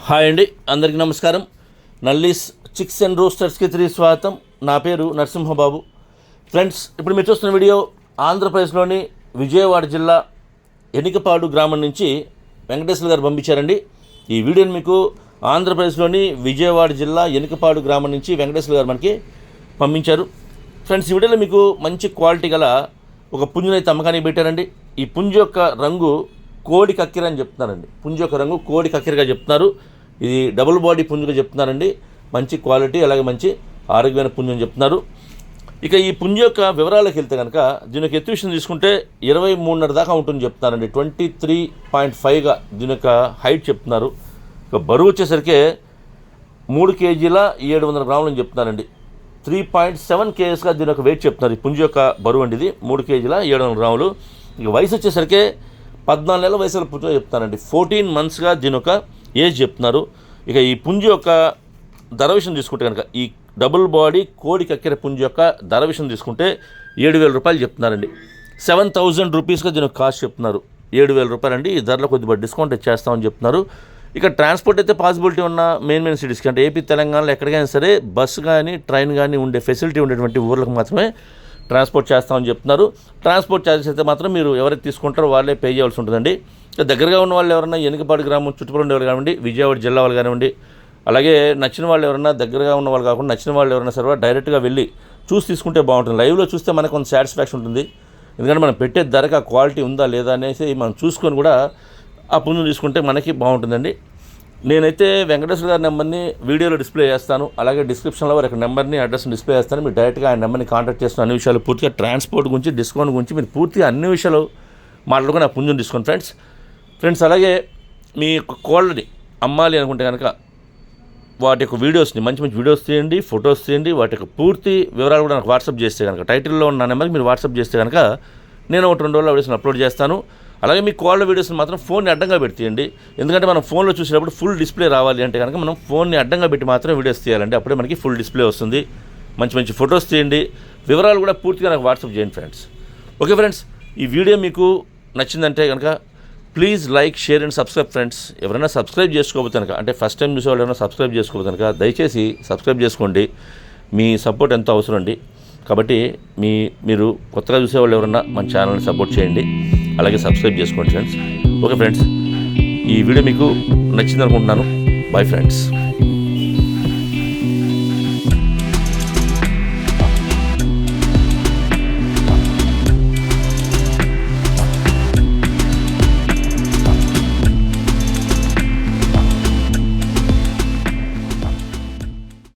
Hi అండి, అందరికీ నమస్కారం. నల్లీస్ చిక్స్ అండ్ రోస్టర్స్కి తిరిగి స్వాగతం. నా పేరు నరసింహబాబు. ఫ్రెండ్స్, ఇప్పుడు మీరు చూస్తున్న వీడియో ఆంధ్రప్రదేశ్లోని విజయవాడ జిల్లా ఎనికపాడు గ్రామం నుంచి వెంకటేశ్వర గారు పంపించారండి. ఈ వీడియోని మీకు ఆంధ్రప్రదేశ్లోని విజయవాడ జిల్లా ఎనికపాడు గ్రామం నుంచి వెంకటేశ్వర గారు మనకి పంపించారు. ఫ్రెండ్స్, ఈ వీడియోలో మీకు మంచి క్వాలిటీ గల ఒక పుంజునైతే అమ్మకానికి పెట్టారండి. ఈ పుంజు యొక్క రంగు కోడి కక్కెర అని చెప్తున్నారండి. పుంజు యొక్క రంగు కోడి కక్కెరగా చెప్తున్నారు. ఇది డబుల్ బాడీ పుంజుగా చెప్తున్నారండి. మంచి క్వాలిటీ, అలాగే మంచి ఆరోగ్యమైన పుంజు అని చెప్తున్నారు. ఇక ఈ పుంజు యొక్క వివరాలకు వెళ్తే కనుక దీని యొక్క ఎత్తు విషయం తీసుకుంటే 23.5 దాకా ఉంటుంది చెప్తున్నారండి. 23.5గా దీని యొక్క హైట్ చెప్తున్నారు. ఇక బరువు వచ్చేసరికి 3 కేజీల 700 గ్రాములు అని చెప్తున్నారండి. 3.7 kgsగా దీని యొక్క వెయిట్ చెప్తున్నారు. ఈ పుంజు యొక్క బరువు అండి ఇది 3 కేజీల 700 గ్రాములు. ఇక వయసు వచ్చేసరికి 14 నెలల వయసులో పుంజు చెప్తానండి. 14 మంత్స్గా దీని యొక్క ఏజ్ చెప్తున్నారు. ఇక ఈ పుంజు యొక్క ధర విషయం తీసుకుంటే కనుక ఈ డబుల్ బాడీ కోడి కక్కెర పుంజు యొక్క ధర విషయం తీసుకుంటే 7,000 రూపాయలు చెప్తున్నారండి. 7,000 రూపీస్గా దీని యొక్క కాస్ట్ చెప్తున్నారు. 7,000 రూపాయలు అండి. ఈ ధరలో కొద్దిగా డిస్కౌంట్ చేస్తామని చెప్తున్నారు. ఇక ట్రాన్స్పోర్ట్ అయితే పాసిబిలిటీ ఉన్న మెయిన్ సిటీస్కి అంటే ఏపీ తెలంగాణలో ఎక్కడికైనా సరే బస్సు కానీ ట్రైన్ కానీ ఉండే ఫెసిలిటీ ఉండేటువంటి ఊర్లకు మాత్రమే ట్రాన్స్పోర్ట్ చేస్తామని చెప్తున్నారు. ట్రాన్స్పోర్ట్ ఛార్జెస్ అయితే మాత్రం మీరు ఎవరైతే తీసుకుంటారో వాళ్ళే పే చేయాల్సి ఉంటుందండి. దగ్గరగా ఉన్న వాళ్ళు ఎవరైనా ఎనికపాడు గ్రామం చుట్టుపక్కల ఉండేవారు కానివ్వండి, విజయవాడ జిల్లా వాళ్ళు కానివ్వండి, అలాగే నచ్చిన వాళ్ళు ఎవరైనా దగ్గరగా ఉన్న వాళ్ళు కాకుండా నచ్చిన వాళ్ళు ఎవరైనా సరే డైరెక్ట్గా వెళ్ళి చూసి తీసుకుంటే బాగుంటుంది. లైవ్లో చూస్తే మనకు కొంత సాటిస్ఫాక్షన్ ఉంటుంది. ఎందుకంటే మనం పెట్టే ధరకు ఆ క్వాలిటీ ఉందా లేదా అనేసి మనం చూసుకొని కూడా ఆ పుంజును తీసుకుంటే మనకి బాగుంటుందండి. నేనైతే వెంకటేశ్వర గారి నెంబర్ని వీడియోలో డిస్ప్లే చేస్తాను. అలాగే డిస్క్రిప్షన్లో వారి నెంబర్ని అడ్రస్ని డిస్ప్లే చేస్తాను. మీరు డైరెక్ట్గా ఆయన నెంబర్ని కాంటాక్ట్ చేస్తున్న అన్ని విషయాలు పూర్తిగా ట్రాన్స్పోర్ట్ గురించి, డిస్కౌంట్ గురించి మీరు పూర్తిగా అన్ని విషయాలు మాట్లాడుకుని ఆ పుంజుని తీసుకోండి ఫ్రెండ్స్. అలాగే మీ కోళ్ళని అమ్మాలి అనుకుంటే కనుక వాటి యొక్క వీడియోస్ని మంచి మంచి వీడియోస్ తీయండి, ఫొటోస్ తీయండి. వాటి యొక్క పూర్తి వివరాలు కూడా నాకు వాట్సాప్ చేస్తే కనుక టైటిల్లో ఉన్న నెంబర్కి మీరు వాట్సాప్ చేస్తే కనుక నేను 1-2 రోజుల్లో వీడియోస్ని అప్లోడ్ చేస్తాను. అలాగే మీ కోళ్ళ వీడియోస్ని మాత్రం ఫోన్ని అడ్డంగా పెట్టేయండి. ఎందుకంటే మనం ఫోన్లో చూసినప్పుడు ఫుల్ డిస్ప్లే రావాలి అంటే కనుక మనం ఫోన్ని అడ్డంగా పెట్టి మాత్రం వీడియోస్ తీయాలండి. అప్పుడే మనకి ఫుల్ డిస్ప్లే వస్తుంది. మంచి మంచి ఫొటోస్ తీయండి, వివరాలు కూడా పూర్తిగా నాకు వాట్సాప్ చేయండి ఫ్రెండ్స్. ఓకే ఫ్రెండ్స్, ఈ వీడియో మీకు నచ్చిందంటే కనుక please like, share and subscribe friends. ఎవరైనా సబ్స్క్రైబ్ చేసుకోకపోతే కనుక అంటే ఫస్ట్ టైం చూసేవాళ్ళు ఎవరైనా సబ్స్క్రైబ్ చేసుకోకపోతే కనుక దయచేసి సబ్స్క్రైబ్ చేసుకోండి. మీ సపోర్ట్ ఎంతో అవసరం అండి. కాబట్టి మీరు కొత్తగా చూసేవాళ్ళు ఎవరైనా మన ఛానల్ని సపోర్ట్ చేయండి, అలాగే సబ్స్క్రైబ్ చేసుకోండి ఫ్రెండ్స్. ఓకే ఫ్రెండ్స్, ఈ వీడియో మీకు నచ్చింది అనుకుంటున్నాను. Bye friends.